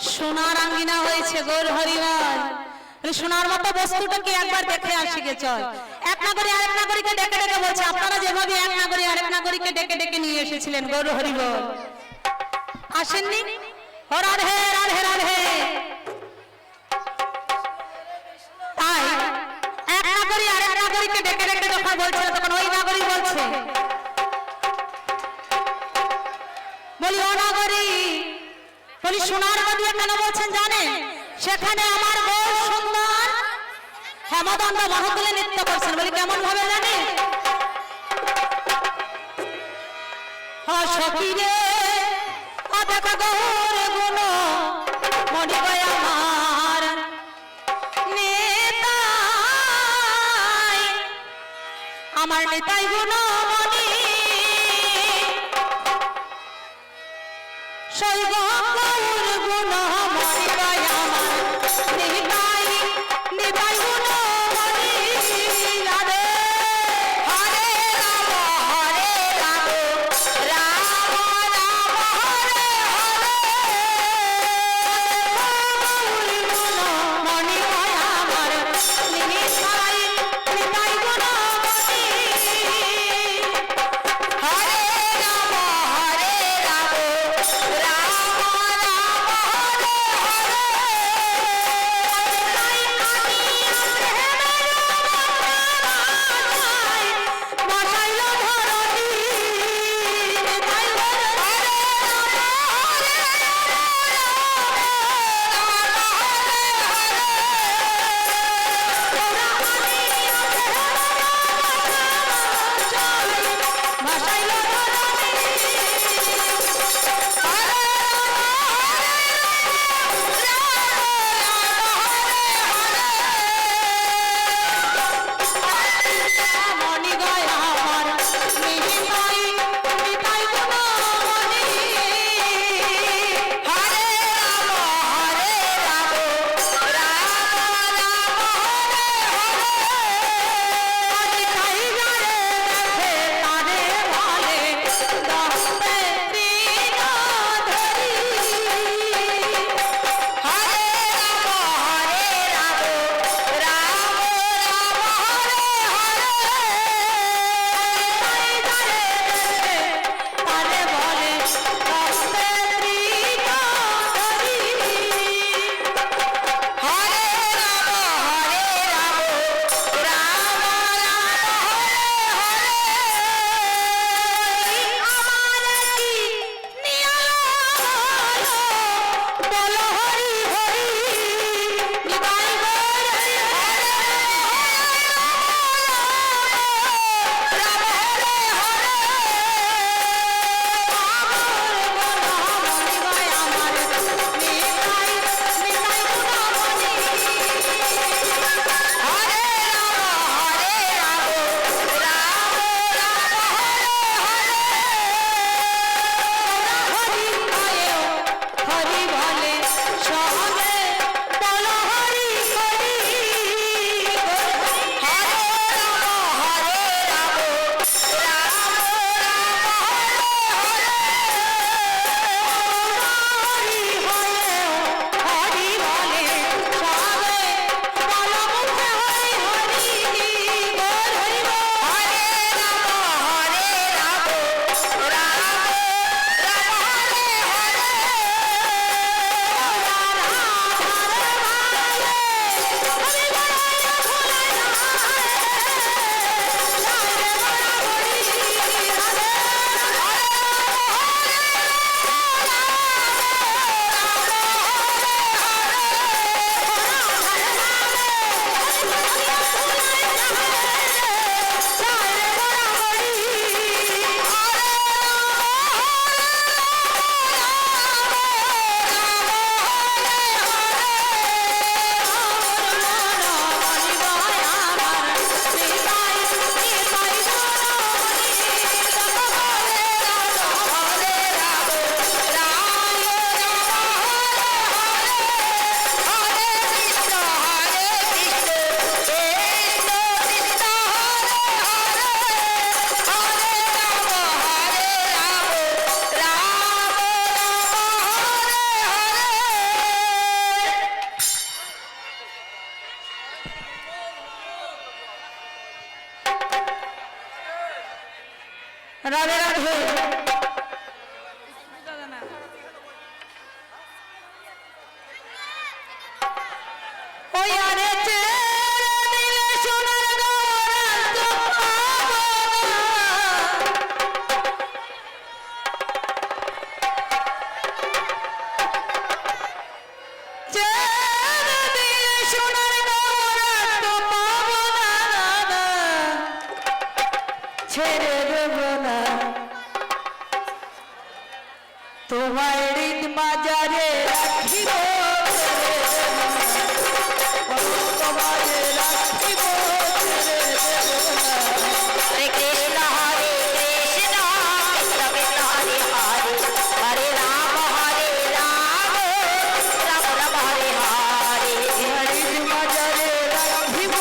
সোনার আঙ্গিনা হয়েছে গৌর হরিবল। সোনার মতো বস্তুটাকে একবার দেখে আসি গে চল। এক নাগরী আরেক নাগরীকে ডেকে ডেকে বলছে, আপনারা যেভাবে এক নাগরী আরেক নাগরীকে ডেকে ডেকে নিয়ে এসেছিলেন গৌর হরিবল, আসেননি? ও রাধে রাধে রাধে। তাই এক নাগরী আরেক নাগরীকে ডেকে ডেকে যখন বলছে, তখন ওই নাগরী বলছে, বলি ও নাগরী, বলি সোনার নদী কেন বলছেন জানেন? সেখানে আমার বউ সুন্দর হেমদণ্ড মহাকুলে নৃত্য করছেন। বলি কেমন ভাবে জানে? সখীরে দেখা গৌর গুণ মনি গয় আমার নেতাই, আমার নেতাই গুণ মনি সই গৌর গুণ মনি গয় আমার নেতাই, নেতাই গুণ মনি রাধে। হরে রাম হরে রাম রাম রাম হরে হরে, গৌর গুণ মনি গয় আমার নেতাই, নেতাই গুণ মনি। হরে রাম হরে রাম রাম হরিদ মাজারে রাখিব মাঝে রাখিব हरे कृष्ण कृष्ण कृष्ण हरे हरे हरे राम राम राम हरे हरे हरिद माजारे राखिब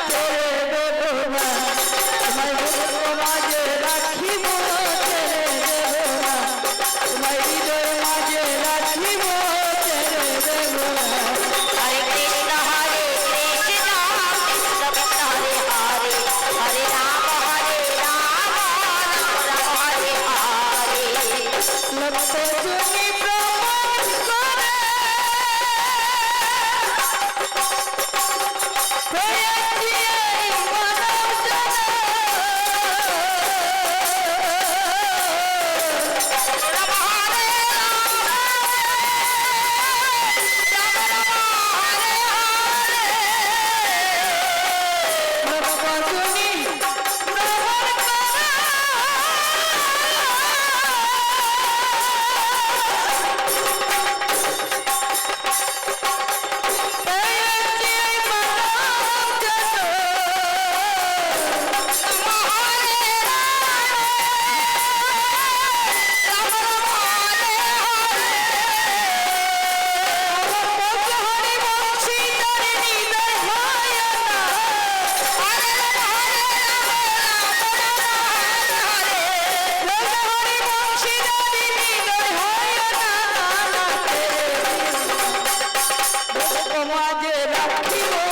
तेरे देवना मैं भक्त माजे राखिब तेरे हरे कृष्ण कृष्ण कृष्ण हरे हरे हरे राम राम राम हरे हरे हरे कृष्ण कृष्ण कृष्ण हरे हरे हरे राम राम हरे हरे মাঝে রাখিব